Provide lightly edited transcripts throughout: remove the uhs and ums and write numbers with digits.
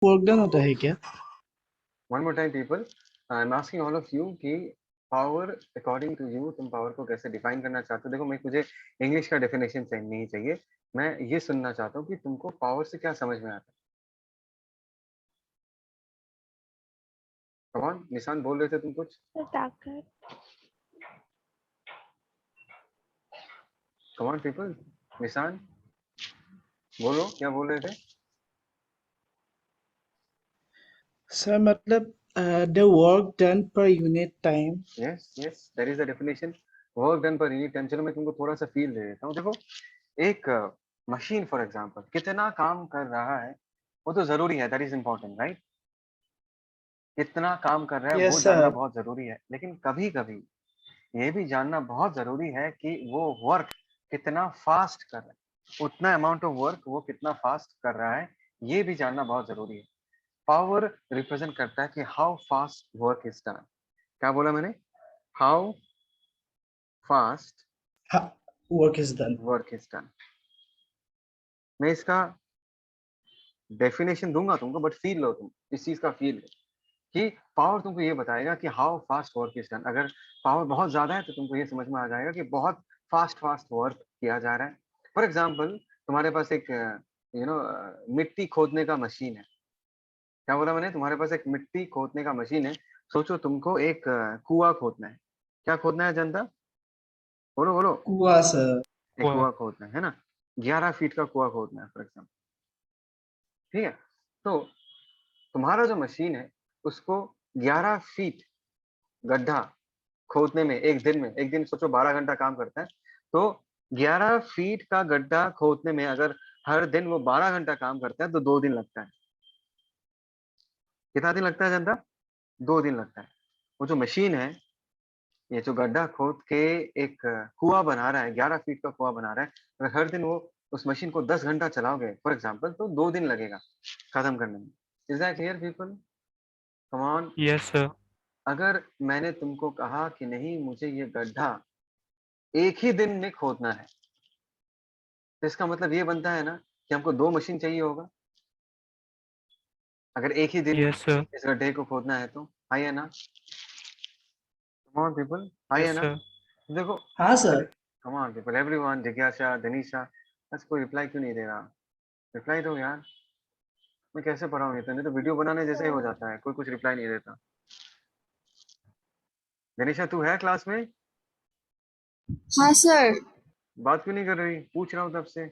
Work done होता है क्या? One more time people, I am asking all of you कि पावर अकॉर्डिंग टू यू तुम power को कैसे डिफाइन करना चाहते हो। देखो मैं मुझे इंग्लिश का डेफिनेशन नहीं चाहिए, मैं ये सुनना चाहता हूँ कि तुमको पावर से क्या समझ में आता है। कौन निशान बोल रहे थे तुम कुछ? ताकत। कौन पीपल? निशान बोलो क्या बोल रहे थे? सर मतलब the work done per unit time. Yes yes that is the definition, work done per unit time. चलो मैं तुमको थोड़ा सा फील दे देता हूँ। देखो एक मशीन फॉर एग्जांपल कितना काम कर रहा है वो तो जरूरी है, दैट इज इम्पोर्टेंट राइट। कितना काम कर रहा है वो यस जानना सर। बहुत जरूरी है, लेकिन कभी कभी ये भी जानना बहुत जरूरी है कि वो वर्क कितना फास्ट कर रहा है, उतना अमाउंट ऑफ वर्क वो कितना फास्ट कर रहा है, ये भी जानना बहुत जरूरी है। पावर रिप्रेजेंट करता है कि how fast work is done. क्या बोला मैंने? How fast work is done. Work is done. मैं इसका डेफिनेशन दूंगा तुमको, बट फील लो, तुम इस चीज का फील लो कि पावर तुमको ये बताएगा कि how fast work is done. अगर पावर बहुत ज्यादा है तो तुमको ये समझ में आ जाएगा कि बहुत फास्ट फास्ट वर्क किया जा रहा है। फॉर एग्जाम्पल तुम्हारे पास एक मिट्टी खोदने का मशीन है। क्या बोला मैंने? तुम्हारे पास एक मिट्टी खोदने का मशीन है। सोचो तुमको एक कुआं खोदना है। क्या खोदना है जनता? बोलो बोलो। कुआ सर। एक कुआं खोदना है ना, 11 फीट का कुआं खोदना है फॉर एग्जाम्पल। ठीक है, तो तुम्हारा जो मशीन है उसको 11 फीट गड्ढा खोदने में एक दिन सोचो 12 घंटा काम करता है, तो 11 फीट का गड्ढा खोदने में अगर हर दिन वो 12 घंटा काम करता है तो 2 दिन लगता है। कितना दिन लगता है जनता? 2 दिन लगता है। वो जो मशीन है, ये जो गड्ढा खोद के एक कुआं बना रहा है, 11 फीट का कुआं बना रहा है, अगर हर दिन वो उस मशीन को 10 घंटा चलाओगे फॉर एग्जाम्पल तो 2 दिन लगेगा खत्म करने में। Is that clear people? Come on. Yes, sir. अगर मैंने तुमको कहा कि नहीं मुझे ये गड्ढा एक ही दिन में खोदना है, तो इसका मतलब ये बनता है ना कि हमको 2 मशीन चाहिए होगा अगर एक ही दिन Yes, sir. इस गड्ढे को खोदना है तो। हाई है ना? Come on people, high Yes, है ना? sir. देखो हाँ अरे, sir. Come on people, everyone, जिज्ञासा, दनीशा, बस कोई रिप्लाई क्यों नहीं दे रहा? रिप्लाई दो यार। मैं कैसे पढ़ाऊँ ये तो, नहीं तो वीडियो बनाने जैसे ही हो जाता है, कोई कुछ रिप्लाई नहीं देता। दनीशा तू है क्लास में? हाँ सर। बात क्यों नहीं कर रही? पूछ रहा हूँ तब से।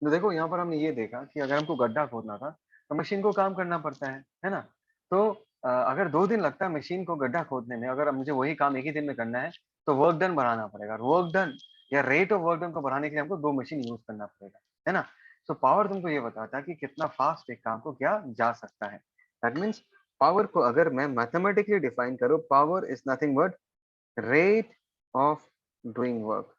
तो देखो यहाँ पर हमने ये देखा कि अगर हमको गड्ढा खोदना था तो मशीन को काम करना पड़ता है ना। तो अगर 2 दिन लगता है मशीन को गड्ढा खोदने में, अगर मुझे वही काम एक ही दिन में करना है तो वर्क डन बढ़ाना पड़ेगा। वर्क डन या रेट ऑफ वर्क डन को बढ़ाने के लिए हमको 2 मशीन यूज करना पड़ेगा, है ना। तो पावर तुमको ये बताता है कि कितना फास्ट एक काम को किया जा सकता है। दैट मीन्स पावर को अगर मैं मैथमेटिकली डिफाइन करूँ, power is nothing but rate of doing work.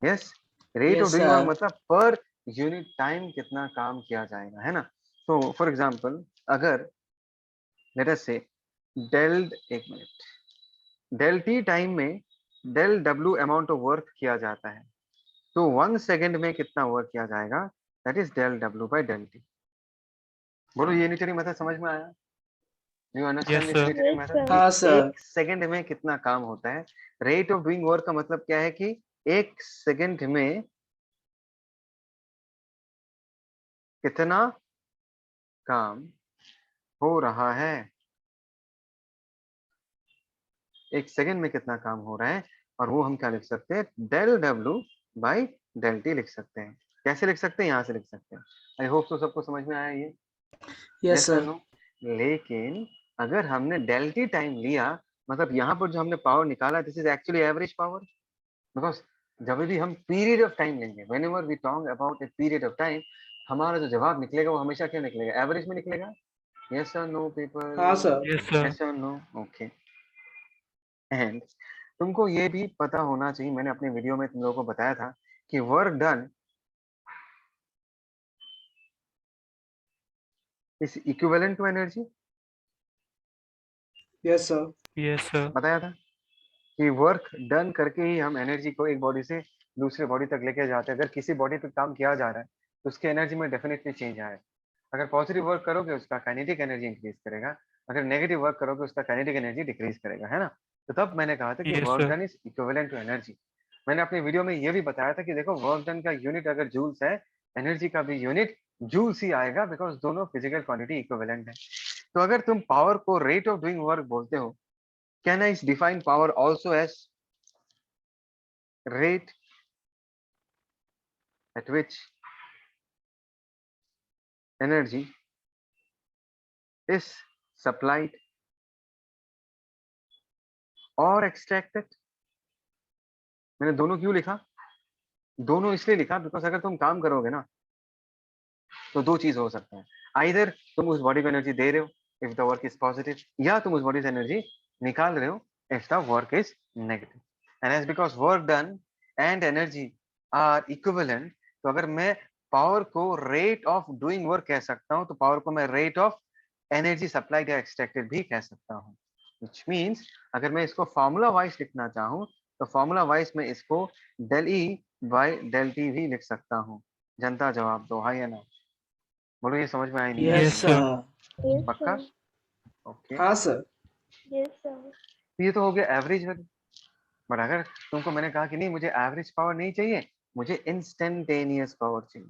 Yes, rate of yes doing work sir. मतलब पर यूनिट टाइम कितना काम किया जाएगा, है ना। तो फॉर एग्जांपल अगर लेट अस से डेल, एक मिनट, डेल टी टाइम में del W amount of work किया जाता है, तो 1 सेकेंड में कितना वर्क किया जाएगा, that is del W by del T. बोलो ये यूनिटरी मेथड समझ में आया? You Yes, understand this sir. Unitary yes method sir. कि हाँ सर। 1 सेकेंड में कितना काम होता है। रेट ऑफ डूइंग वर्क का मतलब क्या है कि 1 सेकेंड में कितना काम हो रहा है, 1 सेकेंड में कितना काम हो रहा है। और वो हम क्या लिख सकते हैं, del W by del T लिख सकते हैं। कैसे लिख सकते हैं? यहाँ से लिख सकते हैं। आई होप तो सबको समझ में आया ये। यस यस और सर। नो? लेकिन अगर हमने डेल टी टाइम लिया, मतलब यहाँ पर जो हमने पावर निकाला, this is actually average power. Because जब भी हम पीरियड ऑफ टाइम लेंगे, whenever we talk about a period of time, हमारा जो जवाब निकलेगा वो हमेशा क्या निकलेगा, एवरेज में निकलेगा। यस और नो हाँ people? Sir. Yes, sir. Yes और नो? ओके। एंड तुमको ये भी पता होना चाहिए, मैंने अपने वीडियो में तुम लोगों को बताया था कि work done is equivalent to energy. Yes, sir. Yes, sir. बताया था कि वर्क डन करके ही हम एनर्जी को एक बॉडी से दूसरे बॉडी तक लेके जाते हैं। अगर किसी बॉडी पे काम किया जा रहा है तो उसकी एनर्जी में डेफिनेटली चेंज आए। अगर पॉजिटिव वर्क करोगे उसका काइनेटिक एनर्जी इंक्रीज करेगा, अगर नेगेटिव वर्क करोगे उसका काइनेटिक एनर्जी डिक्रीज करेगा, है ना। तो तब मैंने कहा था कि Yes, work sir. Done is equivalent to energy. मैंने अपने वीडियो में ये भी बताया था कि देखो वर्क डन का यूनिट अगर जूल्स है, एनर्जी का भी यूनिट जूल्स ही आएगा, बिकॉज दोनों फिजिकल क्वांटिटी इक्विवेलेंट है। तो अगर तुम पावर को रेट ऑफ डूइंग वर्क बोलते हो, can I define power also as rate at which energy is supplied or extracted। मैंने दोनों क्यों लिखा? दोनों इसलिए लिखा बिकॉज अगर तुम काम करोगे ना तो दो चीज हो सकता है। आइदर तुम उस बॉडी को एनर्जी दे रहे हो if the work is positive, या तुम उस बॉडी से एनर्जी निकाल रहे हो if the work is negative. And as because work done and energy are equivalent, तो अगर मैं पावर को रेट ऑफ डूइंग वर्क कह सकता हूं, तो पावर को मैं रेट ऑफ एनर्जी सप्लाइड या एक्सट्रैक्टेड भी कह सकता हूं। व्हिच मींस अगर मैं इसको फॉर्मूला वाइज लिखना चाहूं तो फॉर्मूला वाइज मैं इसको del E by del T भी लिख सकता हूं। जनता जवाब दो, हाँ या ना। बोलो ये समझ में आई नहीं आई? Yes, Yes, sir. sir. Yes, पक्का? sir. ओके। हाँ, sir. Yes, sir. ये तो हो गया एवरेज वाली। बट अगर तुमको मैंने कहा कि नहीं मुझे एवरेज पावर नहीं चाहिए, मुझे इंस्टेंटेनियस पावर चाहिए।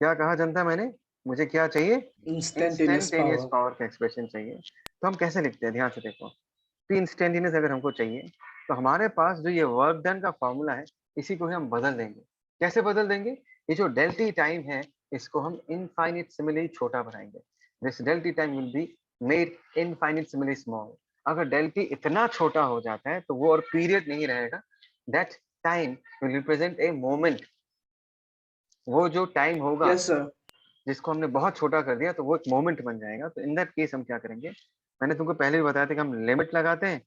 क्या कहा जनता मैंने? मुझे क्या चाहिए? Instantaneous instantaneous power. पावर का एक्सप्रेशन चाहिए। तो हम कैसे लिखते हैं, ध्यान से देखो। तो इंस्टेंटेनियस अगर हमको चाहिए तो हमारे पास जो ये वर्क डन का फॉर्मूला है इसी को ही हम बदल देंगे। कैसे बदल देंगे? ये जो डेल टी टाइम है इसको हम इनफाइनिटेसिमली छोटा बनाएंगे। This del T time will be made infinitesimally small. अगर डेल टी इतना छोटा हो जाता है तो वो और पीरियड नहीं रहेगा, that time will represent a moment. वो जो टाइम होगा Yes, sir. जिसको हमने बहुत छोटा कर दिया तो वो एक मोमेंट बन जाएगा। तो इन दैट केस हम क्या करेंगे, मैंने तुमको पहले भी बताया था कि हम लिमिट लगाते हैं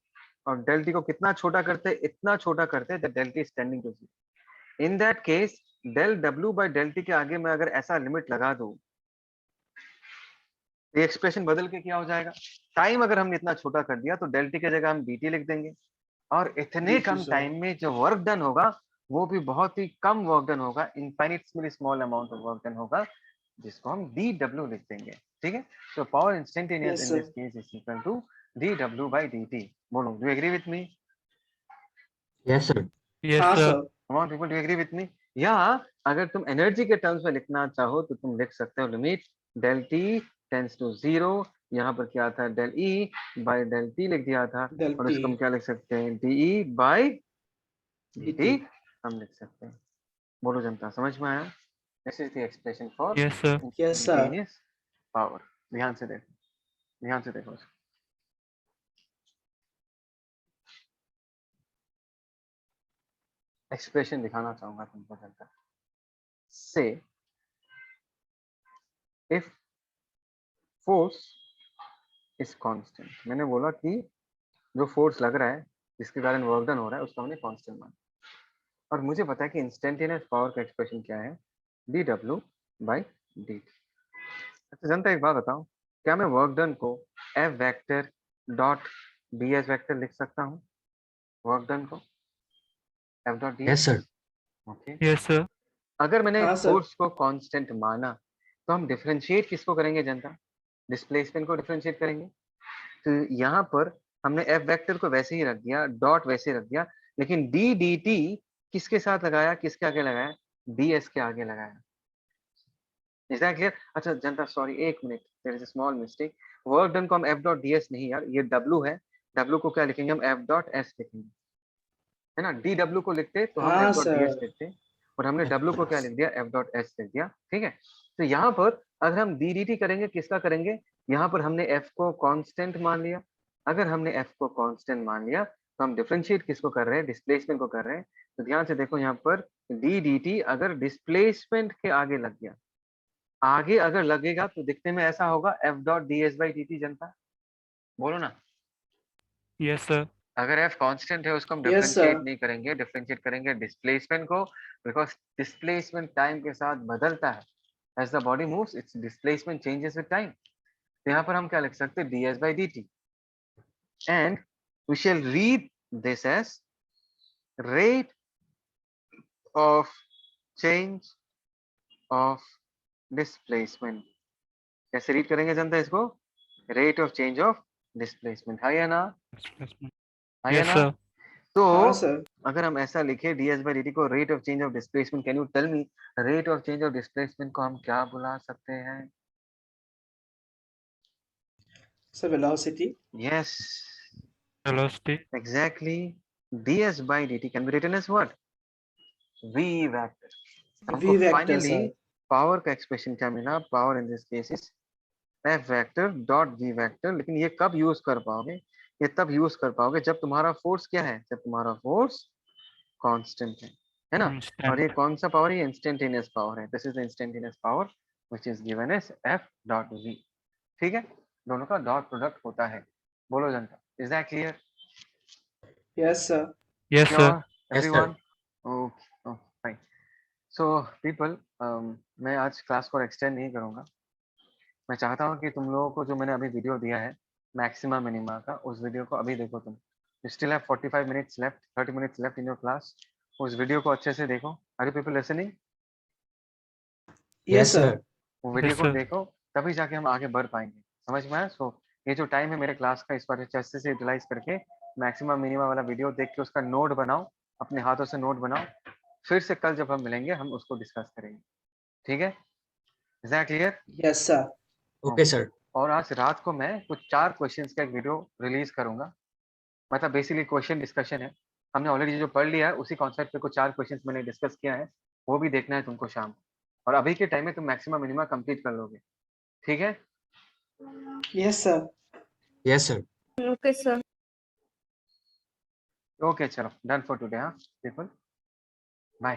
और डेल टी को कितना छोटा करते हैं, इतना छोटा करते हैं that del T is tending to zero. In that case del W by del T के आगे मैं अगर ऐसा लिमिट लगा दूं, ये एक्सप्रेशन बदल के क्या हो जाएगा, टाइम अगर हमने इतना छोटा कर दिया तो डेल टी की जगह हम डी टी लिख देंगे। और इतने DT, कम sir. टाइम में जो वर्क डन होगा वो भी बहुत ही कम वर्क डन होगा, infinitesimally small amount of work done होगा, जिसको हम डी डब्ल्यू लिख देंगे। ठीक है, so power instantaneous Yes, in sir. this case is equal to dw by dt। बोलो, do you agree with me? Yes, sir. Yes, हाँ, sir. sir. Come on people, do you agree with me? या अगर तुम energy के terms में लिखना चाहो तो तुम लिख सकते हो limit del T tends to zero, यहाँ पर क्या था del E by del T लिख दिया था, Del और इसको हम T. क्या लिख सकते हैं डीई बाय डी DT. हम लिख सकते हैं। बोलो जनता, समझ में आया? This is the expression for Yes, sir. Yes, sir. Instantaneous power. ध्यान से देखो, ध्यान से देखो। एक्सप्रेशन दिखाना चाहूंगा तुमको जनता। से इफ फोर्स इज कांस्टेंट, मैंने बोला कि जो फोर्स लग रहा है जिसके कारण वर्क डन हो रहा है उसको हमने कांस्टेंट माना, और मुझे पता है कि इंस्टेंटेनियस पावर का एक्सप्रेशन क्या है, D W by D T. अच्छा जनता एक बात बताओ, क्या मैं वर्क डन को F vector dot D S vector लिख सकता हूँ? वर्क डन को F dot D Yes, S. sir. Okay, Yes, sir. अगर मैंने हाँ, sir. फोर्स को कांस्टेंट माना तो हम डिफरेंशिएट किसको करेंगे जनता? डिस्प्लेसमेंट को डिफरेंशिएट करेंगे। तो यहाँ पर हमने एफ वेक्टर को वैसे ही रख दिया, डॉट वैसे रख दिया, लेकिन डी डी टी किसके साथ लगाया, किसके आगे लगाया? डी एस के आगे लगाया। Is that clear? अच्छा जनता सॉरी एक minute, there is a small mistake. Work done को हम एफ डॉट डी एस नहीं यार, ये डब्ल्यू है, डब्ल्यू को क्या लिखेंगे हम? एफ डॉट एस लिखेंगे, है ना। डी डब्ल्यू को लिखते तो हम हाँ, F dot D S sir. लिखते, और हमने डब्ल्यू को क्या लिख दिया? एफ डॉट एस लिख दिया। ठीक है, तो यहाँ पर अगर हम डी डी टी करेंगे किसका करेंगे? यहाँ पर हमने एफ को कांस्टेंट मान लिया। अगर हमने एफ को कांस्टेंट मान लिया तो हम डिफरेंशिएट किसको कर रहे हैं? डिस्प्लेसमेंट को कर रहे हैं। तो ध्यान से देखो यहाँ पर डी डी टी अगर डिस्प्लेसमेंट के आगे लग गया, आगे अगर लगेगा तो दिखने में ऐसा होगा F dot D S by D T. जनता बोलो ना, Yes, sir. अगर f कांस्टेंट है उसको हम Yes, डिफरेंशिएट sir. नहीं करेंगे, डिफरेंशिएट करेंगे डिस्प्लेसमेंट को, बिकॉज डिस्प्लेसमेंट टाइम के साथ बदलता है. As the body moves its displacement changes with time. तो यहाँ पर हम क्या लिख सकते हैं, ds by dt, and we shall read this as rate of change of displacement. कैसे रीड करेंगे जनता इसको, rate of change of displacement, है या ना, Displacement. है या Yes, ना. sir. तो हाँ sir. अगर हम ऐसा लिखे ds by dt को rate of change of displacement, can you tell me rate of change of displacement को हम क्या बुला सकते हैं? So velocity. Yes, Velocity. Exactly. ds by dt can be written as what? v vector. हमको V vector, finally sir. Power का expression क्या मिला, power in this case is f vector dot v vector. लेकिन ये कब use कर पाओगे, ये तब यूज कर पाओगे जब तुम्हारा फोर्स क्या है, जब तुम्हारा फोर्स कांस्टेंट है ना. और ये Constant. कौन सा पावर है, इंस्टेंटेनियस पावर है. This is the instantaneous power which is given as f dot v. ठीक है, दोनों का डॉट प्रोडक्ट होता है. बोलो जनता, is that clear? Yes, sir. Yes, sir. Sure, Yes, sir. everyone? Okay, oh, fine. So people, मैं आज क्लास को एक्सटेंड नहीं करूंगा. मैं चाहता हूँ कि तुम लोगों को जो मैंने अभी वीडियो दिया है मैक्सिमा मिनिमा का, उस वीडियो को अभी देखो. तुम still have 45 minutes left, 30 minutes left in your class. उस वीडियो को अच्छे से देखो. Are you people listening? Yes, sir. वो वीडियो Yes, को sir. देखो, तभी जाके हम आगे बढ़ पाएंगे. समझ में आया? सो ये जो टाइम है मेरे क्लास का, इस बार अच्छे से यूटिलाइज करके मैक्सिमा मिनिमा वाला वीडियो देख के उसका नोट बनाओ, अपने हाथों से नोट बनाओ. फिर से कल जब हम मिलेंगे हम उसको डिस्कस करेंगे. ठीक है, is that clear? Yes, sir. Okay, sir. और आज रात को मैं कुछ 4 क्वेश्चंस का एक वीडियो रिलीज करूंगा. मतलब बेसिकली क्वेश्चन डिस्कशन है. हमने ऑलरेडी जो पढ़ लिया है उसी कॉन्सेप्ट पे कुछ 4 क्वेश्चंस मैंने डिस्कस किया है, वो भी देखना है तुमको शाम को. और अभी के टाइम में तुम मैक्सिमम मिनिमा कंप्लीट कर लोगे. ठीक है, Yes, sir. Yes, sir. Okay, sir. Okay चलो, डन फॉर टुडे. हाँ पीपल, बाय.